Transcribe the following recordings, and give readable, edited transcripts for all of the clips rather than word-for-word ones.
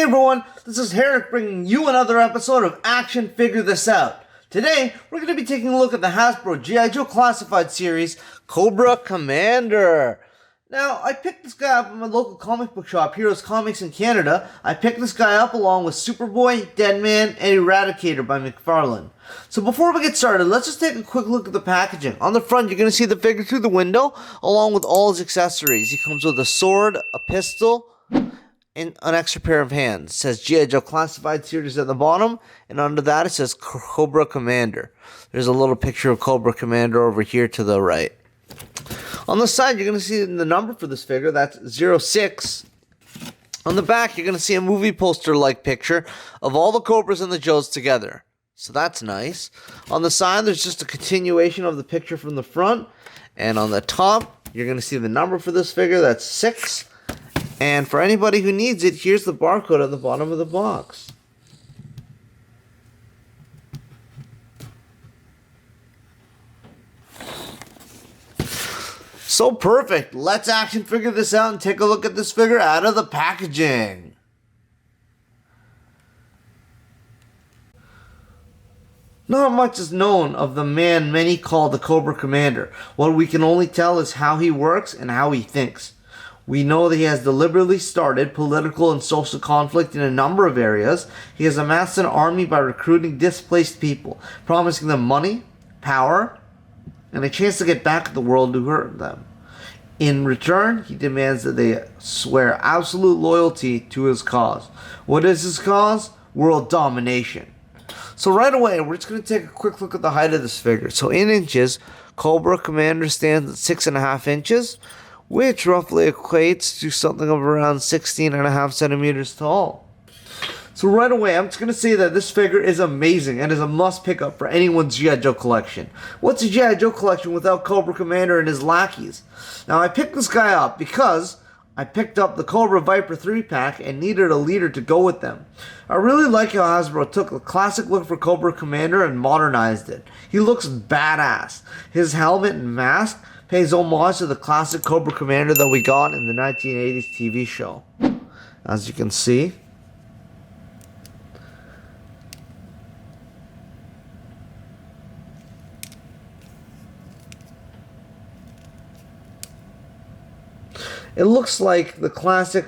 everyone, this is Herrick bringing you another episode of Action Figure This Out. Today, we're going to be taking a look at the Hasbro G.I. Joe Classified series, Cobra Commander. Now, I picked this guy up at my local comic book shop, Heroes Comics in Canada. I picked this guy up along with Superboy, Deadman, and Eradicator by McFarlane. So before we get started, let's just take a quick look at the packaging. On the front, you're going to see the figure through the window, along with all his accessories. He comes with a sword, a pistol, and an extra pair of hands. It says G.I. Joe Classified Series at the bottom, and under that it says Cobra Commander. There's a little picture of Cobra Commander over here to the right. On the side, you're going to see the number for this figure. That's 06. On the back, you're going to see a movie poster-like picture of all the Cobras and the Joes together. So that's nice. On the side, there's just a continuation of the picture from the front. And on the top, you're going to see the number for this figure. That's 6. And for anybody who needs it, here's the barcode at the bottom of the box. So perfect. Let's action figure this out and take a look at this figure out of the packaging. Not much is known of the man many call the Cobra Commander. What we can only tell is how he works and how he thinks. We know that he has deliberately started political and social conflict in a number of areas. He has amassed an army by recruiting displaced people, promising them money, power, and a chance to get back at the world who hurt them. In return, he demands that they swear absolute loyalty to his cause. What is his cause? World domination. So right away, we're just going to take a quick look at the height of this figure. So in inches, Cobra Commander stands at 6.5 inches, which roughly equates to something of around 16.5 centimeters tall. So right away, I'm just going to say that this figure is amazing and is a must pick up for anyone's G.I. Joe collection. What's a G.I. Joe collection without Cobra Commander and his lackeys? Now, I picked this guy up because I picked up the Cobra Viper 3-pack and needed a leader to go with them. I really like how Hasbro took the classic look for Cobra Commander and modernized it. He looks badass. His helmet and mask pays homage to the classic Cobra Commander that we got in the 1980s TV show. As you can see. It looks like the classic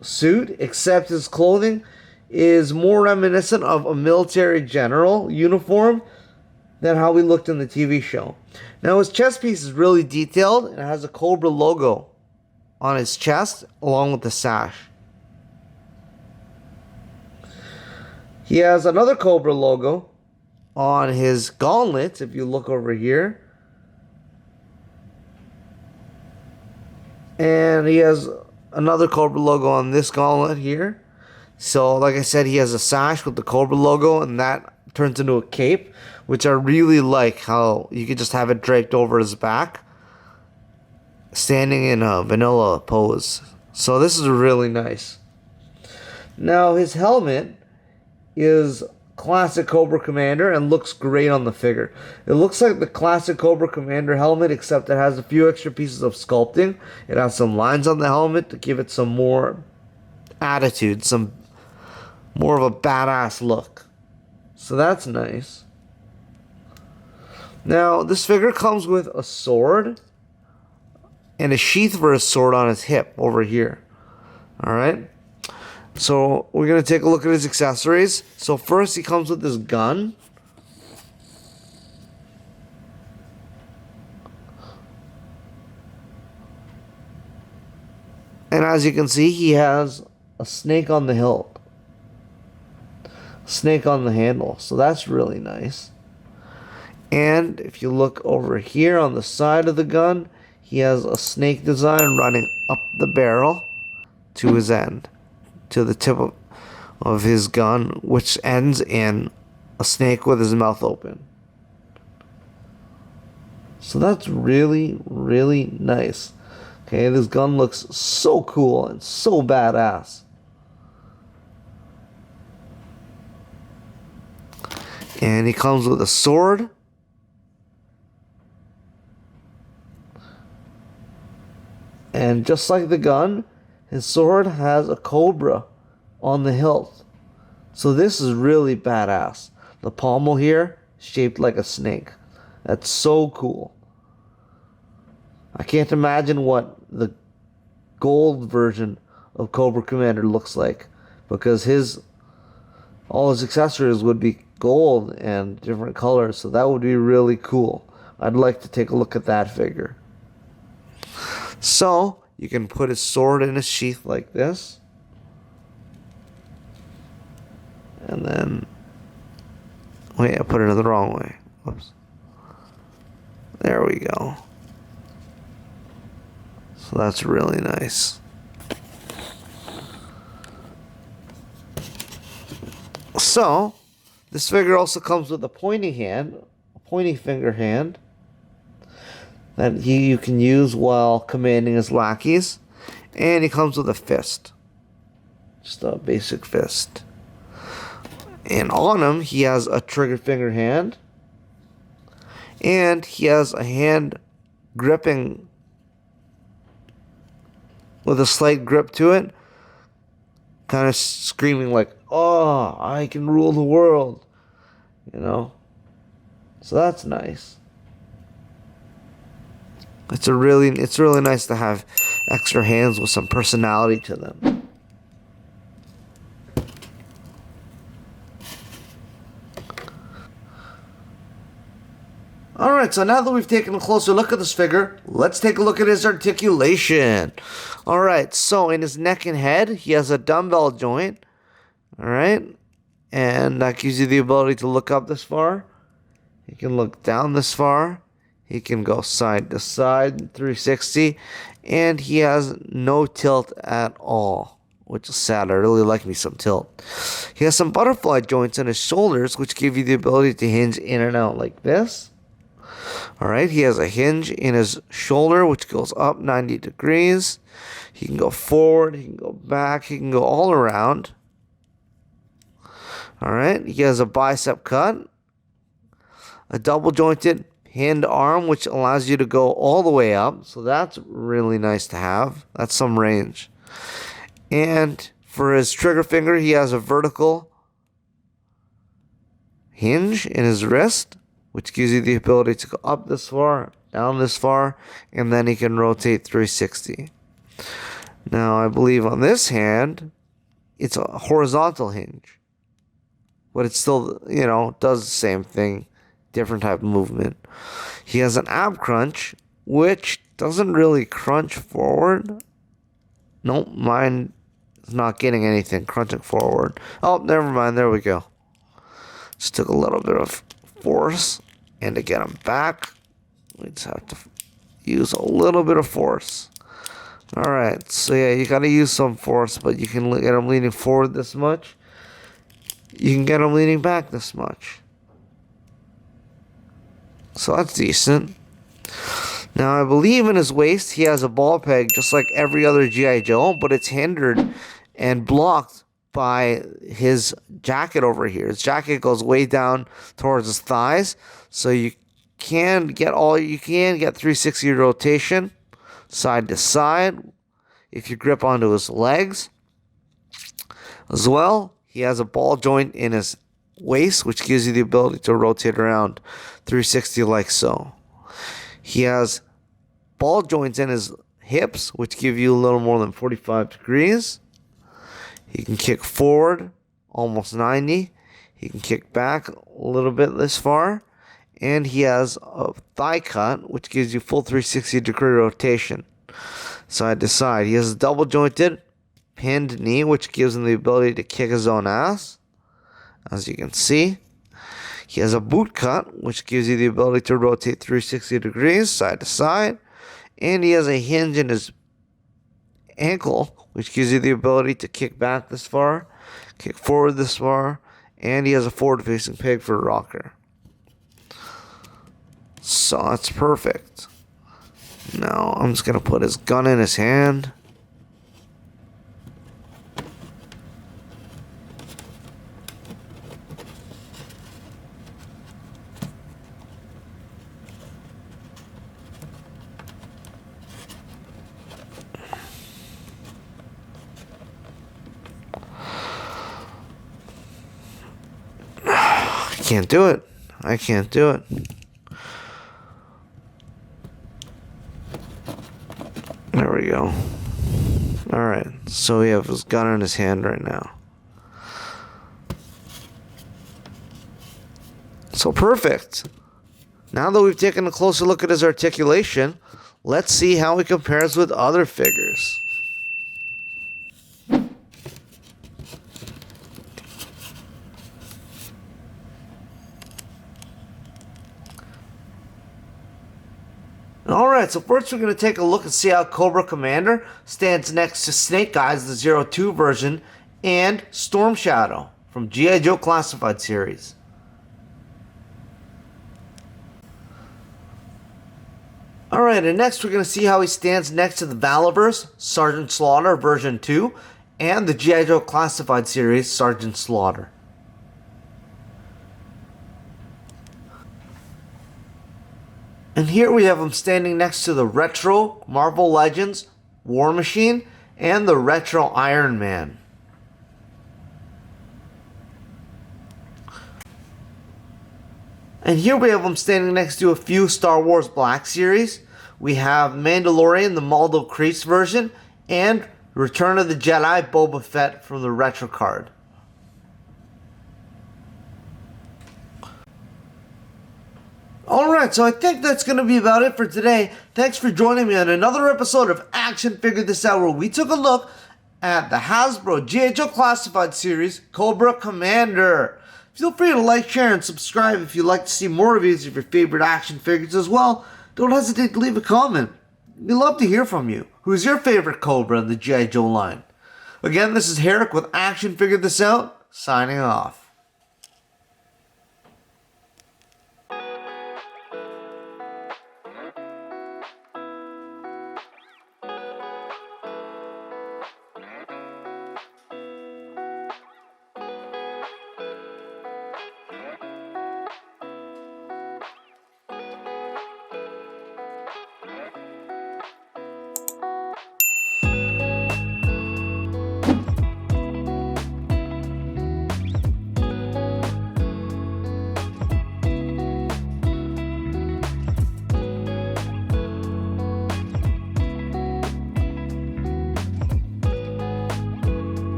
suit, except his clothing is more reminiscent of a military general uniform than how he looked in the TV show. Now his chest piece is really detailed and it has a Cobra logo on his chest along with the sash. He has another Cobra logo on his gauntlets if you look over here. And he has another Cobra logo on this gauntlet here. So, like I said, he has a sash with the Cobra logo, and that turns into a cape, which I really like how you can just have it draped over his back, standing in a vanilla pose. So this is really nice. Now, his helmet is classic Cobra Commander and looks great on the figure. It looks like the classic Cobra Commander helmet, except it has a few extra pieces of sculpting. It has some lines on the helmet to give it some more attitude, some more of a badass look. So that's nice. Now, this figure comes with a sword and a sheath for his sword on his hip over here. Alright? So, we're going to take a look at his accessories. So, first he comes with this gun. And as you can see, he has a snake on the hilt. Snake on the handle. So, that's really nice. And if you look over here on the side of the gun, he has a snake design running up the barrel to his end. To the tip of his gun, which ends in a snake with his mouth open. So that's really, really nice. Okay, this gun looks so cool and so badass. And he comes with a sword. And just like the gun, his sword has a cobra on the hilt. So this is really badass. The pommel here, shaped like a snake. That's so cool. I can't imagine what the gold version of Cobra Commander looks like, because all his accessories would be gold and different colors, so that would be really cool. I'd like to take a look at that figure. So you can put his sword in a sheath like this, and then wait, I put it in the wrong way. Whoops. There we go. So that's really nice. So this figure also comes with a pointy finger hand that you can use while commanding his lackeys, and he comes with a fist, just a basic fist. And on him, he has a trigger finger hand, and he has a hand gripping with a slight grip to it, kind of screaming like, "Oh, I can rule the world," you know. So that's nice. It's really nice to have extra hands with some personality to them. Alright, so now that we've taken a closer look at this figure, let's take a look at his articulation. Alright, so in his neck and head, he has a dumbbell joint. Alright, and that gives you the ability to look up this far. He can look down this far. He can go side to side, 360. And he has no tilt at all, which is sad. I really like me some tilt. He has some butterfly joints in his shoulders, which give you the ability to hinge in and out like this. Alright, he has a hinge in his shoulder, which goes up 90 degrees. He can go forward, he can go back, he can go all around. Alright, he has a bicep cut, a double jointed hand arm, which allows you to go all the way up. So that's really nice to have. That's some range. And for his trigger finger, he has a vertical hinge in his wrist, which gives you the ability to go up this far, down this far, and then he can rotate 360. Now, I believe on this hand, it's a horizontal hinge, but it still, does the same thing, different type of movement. He has an ab crunch, which doesn't really crunch forward. Nope, mine is not getting anything crunching forward. Oh, never mind, there we go. Just took a little bit of force, and to get him back, we just have to use a little bit of force. Alright, so yeah, you gotta use some force, but you can get him leaning forward this much. You can get him leaning back this much. So that's decent. Now, I believe in his waist, he has a ball peg, just like every other G.I. Joe, but it's hindered and blocked by his jacket over here. His jacket goes way down towards his thighs, so you can get 360 rotation side to side if you grip onto his legs. As well, he has a ball joint in his waist, which gives you the ability to rotate around 360 like so. He has ball joints in his hips, which give you a little more than 45 degrees. He can kick forward almost 90. He can kick back a little bit this far. And he has a thigh cut, which gives you full 360 degree rotation side to side. He has a double jointed pinned knee, which gives him the ability to kick his own ass, as you can see. He has a boot cut, which gives you the ability to rotate 360 degrees side to side. And he has a hinge in his ankle, which gives you the ability to kick back this far, kick forward this far, and he has a forward-facing peg for a rocker. So that's perfect. Now I'm just going to put his gun in his hand. can't do it. I can't do it. There we go. Alright, so we have his gun in his hand right now. So perfect. Now that we've taken a closer look at his articulation, let's see how he compares with other figures. Alright, so first we're going to take a look and see how Cobra Commander stands next to Snake Eyes, the 02 version, and Storm Shadow from G.I. Joe Classified series. Alright, and next we're going to see how he stands next to the Valorverse, Sergeant Slaughter version 2, and the G.I. Joe Classified series, Sergeant Slaughter. And here we have him standing next to the Retro Marvel Legends War Machine and the Retro Iron Man. And here we have him standing next to a few Star Wars Black Series. We have Mandalorian, the Maldo Kreese version, and Return of the Jedi Boba Fett from the Retro card. Alright, so I think that's going to be about it for today. Thanks for joining me on another episode of Action Figure This Out, where we took a look at the Hasbro G.I. Joe Classified series, Cobra Commander. Feel free to like, share, and subscribe if you'd like to see more reviews of your favorite action figures as well. Don't hesitate to leave a comment. We'd love to hear from you. Who's your favorite Cobra in the G.I. Joe line? Again, this is Herrick with Action Figure This Out, signing off.